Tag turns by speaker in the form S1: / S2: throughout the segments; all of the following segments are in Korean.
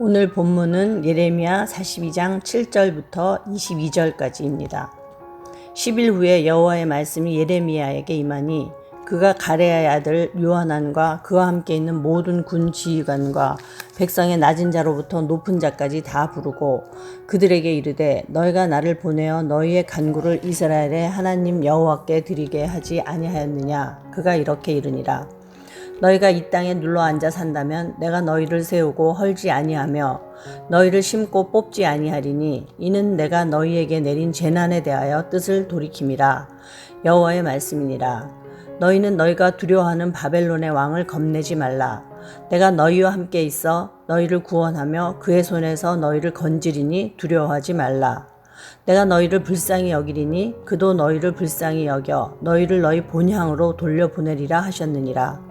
S1: 오늘 본문은 예레미야 42장 7절부터 22절까지입니다. 10일 후에 여호와의 말씀이 예레미야에게 임하니 그가 가레야의 아들 요하난과 그와 함께 있는 모든 군 지휘관과 백성의 낮은 자로부터 높은 자까지 다 부르고 그들에게 이르되 너희가 나를 보내어 너희의 간구를 이스라엘의 하나님 여호와께 드리게 하지 아니하였느냐. 그가 이렇게 이르니라. 너희가 이 땅에 눌러 앉아 산다면 내가 너희를 세우고 헐지 아니하며 너희를 심고 뽑지 아니하리니 이는 내가 너희에게 내린 재난에 대하여 뜻을 돌이킴이라. 여호와의 말씀이니라. 너희는 너희가 두려워하는 바벨론의 왕을 겁내지 말라. 내가 너희와 함께 있어 너희를 구원하며 그의 손에서 너희를 건지리니 두려워하지 말라. 내가 너희를 불쌍히 여기리니 그도 너희를 불쌍히 여겨 너희를 너희 본향으로 돌려보내리라 하셨느니라.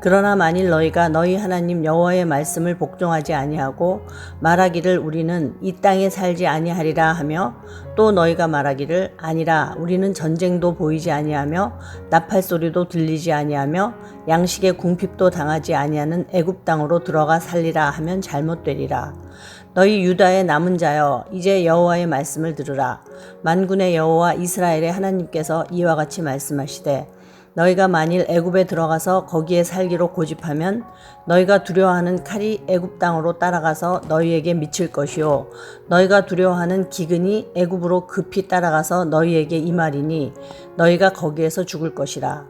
S1: 그러나 만일 너희가 너희 하나님 여호와의 말씀을 복종하지 아니하고 말하기를 우리는 이 땅에 살지 아니하리라 하며 또 너희가 말하기를 아니라 우리는 전쟁도 보이지 아니하며 나팔 소리도 들리지 아니하며 양식의 궁핍도 당하지 아니하는 애굽 땅으로 들어가 살리라 하면 잘못되리라. 너희 유다의 남은 자여 이제 여호와의 말씀을 들으라. 만군의 여호와 이스라엘의 하나님께서 이와 같이 말씀하시되 너희가 만일 애굽에 들어가서 거기에 살기로 고집하면 너희가 두려워하는 칼이 애굽 땅으로 따라가서 너희에게 미칠 것이요 너희가 두려워하는 기근이 애굽으로 급히 따라가서 너희에게 임하리니 너희가 거기에서 죽을 것이라.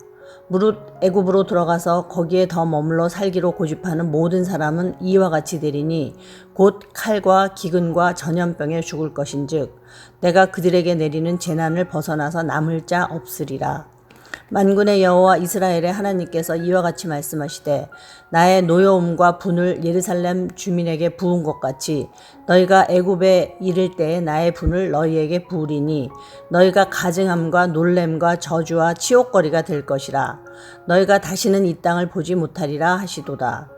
S1: 무릇 애굽으로 들어가서 거기에 더 머물러 살기로 고집하는 모든 사람은 이와 같이 되리니 곧 칼과 기근과 전염병에 죽을 것인즉 내가 그들에게 내리는 재난을 벗어나서 남을 자 없으리라. 만군의 여호와 이스라엘의 하나님께서 이와 같이 말씀하시되 나의 노여움과 분을 예루살렘 주민에게 부은 것 같이 너희가 애굽에 이를 때에 나의 분을 너희에게 부으리니 너희가 가증함과 놀램과 저주와 치욕거리가 될 것이라. 너희가 다시는 이 땅을 보지 못하리라 하시도다.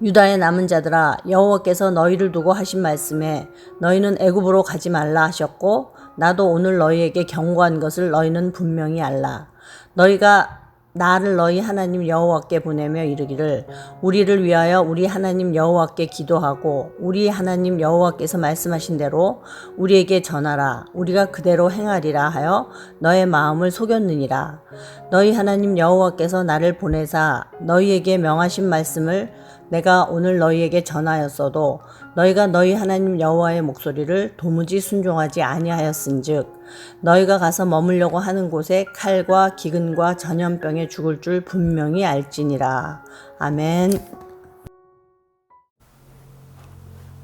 S1: 유다의 남은 자들아 여호와께서 너희를 두고 하신 말씀에 너희는 애굽으로 가지 말라 하셨고 나도 오늘 너희에게 경고한 것을 너희는 분명히 알라. 너희가 나를 너희 하나님 여호와께 보내며 이르기를 우리를 위하여 우리 하나님 여호와께 기도하고 우리 하나님 여호와께서 말씀하신 대로 우리에게 전하라. 우리가 그대로 행하리라 하여 너의 마음을 속였느니라. 너희 하나님 여호와께서 나를 보내사 너희에게 명하신 말씀을 내가 오늘 너희에게 전하였어도 너희가 너희 하나님 여호와의 목소리를 도무지 순종하지 아니하였은즉 너희가 가서 머물려고 하는 곳에 칼과 기근과 전염병에 죽을 줄 분명히 알지니라. 아멘.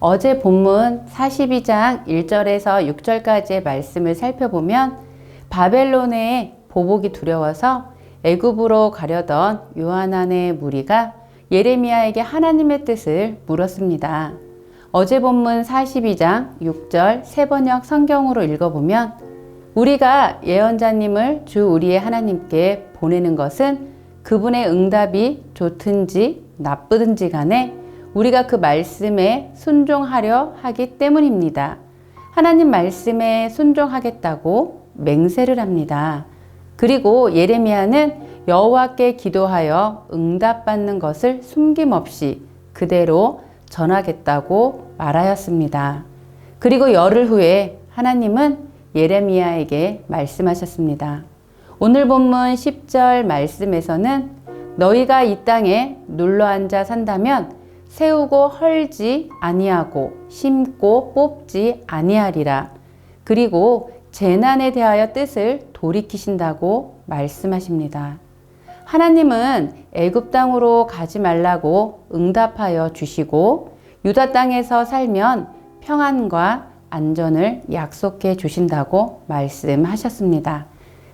S2: 어제 본문 42장 1절에서 6절까지의 말씀을 살펴보면 바벨론의 보복이 두려워서 애굽으로 가려던 요하난의 무리가 예레미야에게 하나님의 뜻을 물었습니다. 어제 본문 42장 6절 새번역 성경으로 읽어보면 우리가 예언자님을 주 우리의 하나님께 보내는 것은 그분의 응답이 좋든지 나쁘든지 간에 우리가 그 말씀에 순종하려 하기 때문입니다. 하나님 말씀에 순종하겠다고 맹세를 합니다. 그리고 예레미야는 여호와께 기도하여 응답받는 것을 숨김없이 그대로 전하겠다고 말하였습니다. 그리고 열흘 후에 하나님은 예레미야에게 말씀하셨습니다. 오늘 본문 10절 말씀에서는 너희가 이 땅에 눌러앉아 산다면 세우고 헐지 아니하고 심고 뽑지 아니하리라. 그리고 재난에 대하여 뜻을 돌이키신다고 말씀하십니다. 하나님은 애굽 땅으로 가지 말라고 응답하여 주시고 유다 땅에서 살면 평안과 안전을 약속해 주신다고 말씀하셨습니다.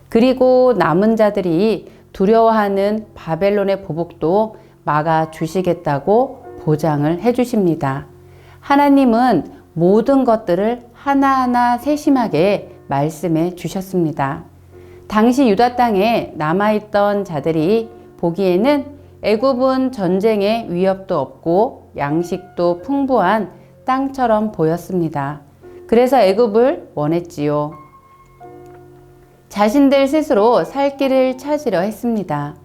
S2: 그리고 남은 자들이 두려워하는 바벨론의 보복도 막아 주시겠다고 보장을 해 주십니다. 하나님은 모든 것들을 하나하나 세심하게 말씀해 주셨습니다. 당시 유다 땅에 남아있던 자들이 보기에는 애굽은 전쟁의 위협도 없고 양식도 풍부한 땅처럼 보였습니다. 그래서 애굽을 원했지요. 자신들 스스로 살 길을 찾으려 했습니다.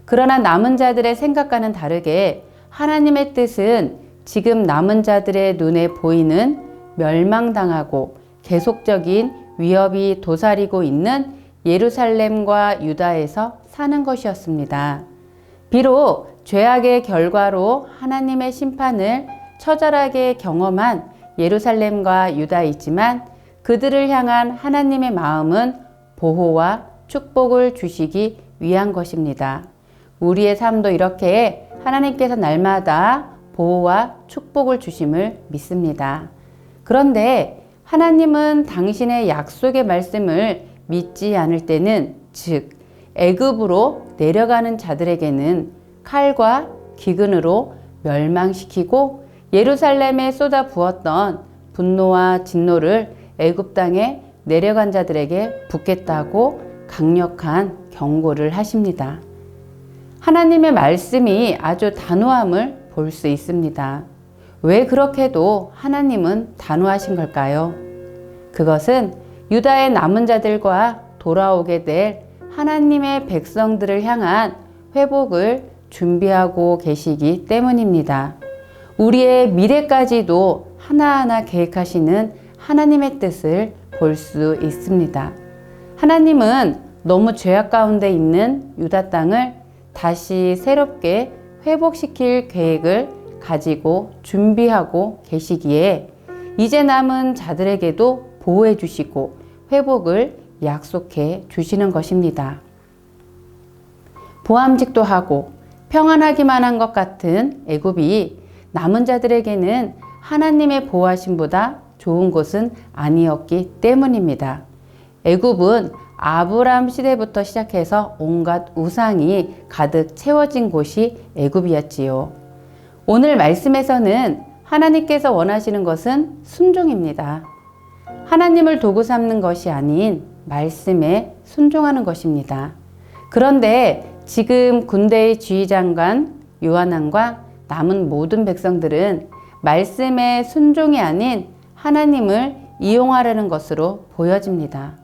S2: 그러나 남은 자들의 생각과는 다르게 하나님의 뜻은 지금 남은 자들의 눈에 보이는 멸망당하고 계속적인 위협이 도사리고 있는 예루살렘과 유다에서 사는 것이었습니다. 비록 죄악의 결과로 하나님의 심판을 처절하게 경험한 예루살렘과 유다이지만 그들을 향한 하나님의 마음은 보호와 축복을 주시기 위한 것입니다. 우리의 삶도 이렇게 하나님께서 날마다 보호와 축복을 주심을 믿습니다. 그런데 하나님은 당신의 약속의 말씀을 믿지 않을 때는, 즉 애굽으로 내려가는 자들에게는 칼과 기근으로 멸망시키고 예루살렘에 쏟아 부었던 분노와 진노를 애굽 땅에 내려간 자들에게 붓겠다고 강력한 경고를 하십니다. 하나님의 말씀이 아주 단호함을 볼 수 있습니다. 왜 그렇게도 하나님은 단호하신 걸까요? 그것은 유다의 남은 자들과 돌아오게 될 하나님의 백성들을 향한 회복을 준비하고 계시기 때문입니다. 우리의 미래까지도 하나하나 계획하시는 하나님의 뜻을 볼 수 있습니다. 하나님은 너무 죄악 가운데 있는 유다 땅을 다시 새롭게 회복시킬 계획을 가지고 준비하고 계시기에 이제 남은 자들에게도 보호해 주시고 회복을 약속해 주시는 것입니다. 보암직도 하고 평안하기만 한 것 같은 애굽이 남은 자들에게는 하나님의 보호하심보다 좋은 곳은 아니었기 때문입니다. 애굽은 아브람 시대부터 시작해서 온갖 우상이 가득 채워진 곳이 애굽이었지요. 오늘 말씀에서는 하나님께서 원하시는 것은 순종입니다. 하나님을 도구 삼는 것이 아닌 말씀에 순종하는 것입니다. 그런데 지금 군대의 지휘장관 요하난과 남은 모든 백성들은 말씀의 순종이 아닌 하나님을 이용하려는 것으로 보여집니다.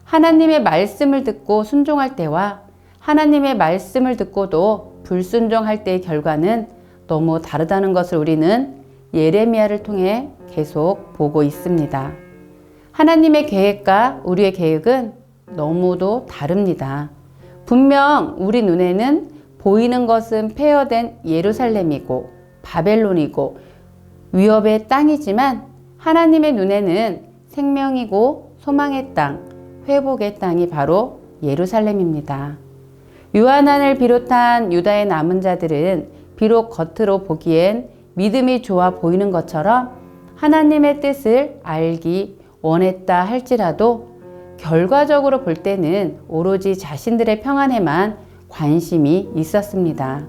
S2: 하나님의 말씀을 듣고 순종할 때와 하나님의 말씀을 듣고도 불순종할 때의 결과는 너무 다르다는 것을 우리는 예레미야를 통해 계속 보고 있습니다. 하나님의 계획과 우리의 계획은 너무도 다릅니다. 분명 우리 눈에는 보이는 것은 폐허된 예루살렘이고 바벨론이고 위협의 땅이지만 하나님의 눈에는 생명이고 소망의 땅, 회복의 땅이 바로 예루살렘입니다. 요하난을 비롯한 유다의 남은 자들은 비록 겉으로 보기엔 믿음이 좋아 보이는 것처럼 하나님의 뜻을 알기 원했다 할지라도 결과적으로 볼 때는 오로지 자신들의 평안에만 관심이 있었습니다.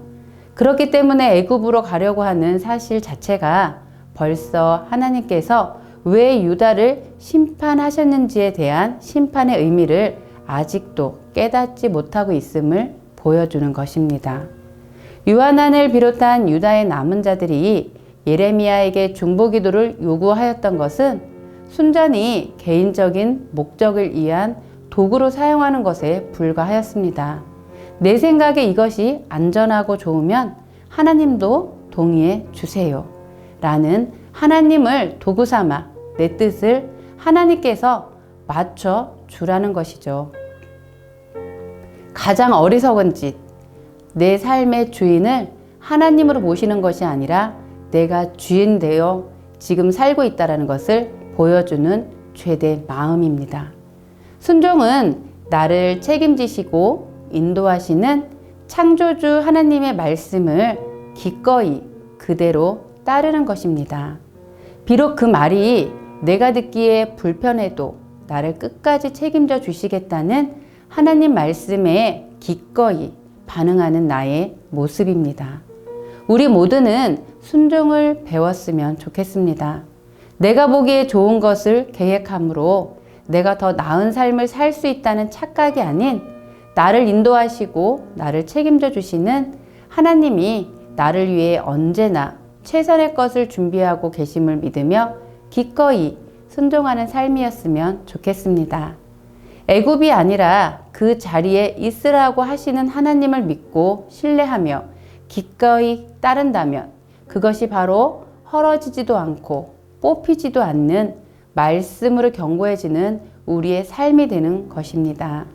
S2: 그렇기 때문에 애굽으로 가려고 하는 사실 자체가 벌써 하나님께서 왜 유다를 심판하셨는지에 대한 심판의 의미를 아직도 깨닫지 못하고 있음을 보여주는 것입니다. 요하난을 비롯한 유다의 남은 자들이 예레미야에게 중보기도를 요구하였던 것은 순전히 개인적인 목적을 위한 도구로 사용하는 것에 불과하였습니다. 내 생각에 이것이 안전하고 좋으면 하나님도 동의해 주세요. 라는 하나님을 도구 삼아 내 뜻을 하나님께서 맞춰 주라는 것이죠. 가장 어리석은 짓, 내 삶의 주인을 하나님으로 모시는 것이 아니라 내가 주인 되어 지금 살고 있다는 것을 보여주는 죄된 마음입니다. 순종은 나를 책임지시고 인도하시는 창조주 하나님의 말씀을 기꺼이 그대로 따르는 것입니다. 비록 그 말이 내가 듣기에 불편해도 나를 끝까지 책임져 주시겠다는 하나님 말씀에 기꺼이 반응하는 나의 모습입니다. 우리 모두는 순종을 배웠으면 좋겠습니다. 내가 보기에 좋은 것을 계획함으로 내가 더 나은 삶을 살 수 있다는 착각이 아닌 나를 인도하시고 나를 책임져 주시는 하나님이 나를 위해 언제나 최선의 것을 준비하고 계심을 믿으며 기꺼이 순종하는 삶이었으면 좋겠습니다. 애굽이 아니라 그 자리에 있으라고 하시는 하나님을 믿고 신뢰하며 기꺼이 따른다면 그것이 바로 헐어지지도 않고 뽑히지도 않는 말씀으로 견고해지는 우리의 삶이 되는 것입니다.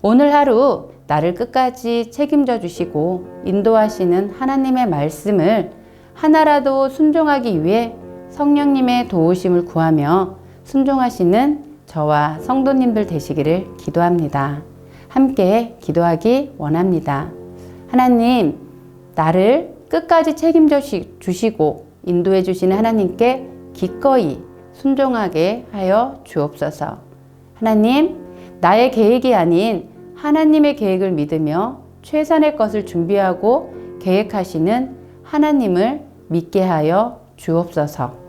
S2: 오늘 하루 나를 끝까지 책임져 주시고 인도하시는 하나님의 말씀을 하나라도 순종하기 위해 성령님의 도우심을 구하며 순종하시는 저와 성도님들 되시기를 기도합니다. 함께 기도하기 원합니다. 하나님, 나를 끝까지 책임져 주시고 인도해 주시는 하나님께 기꺼이 순종하게 하여 주옵소서. 하나님, 나의 계획이 아닌 하나님의 계획을 믿으며 최선의 것을 준비하고 계획하시는 하나님을 믿게 하여 주옵소서.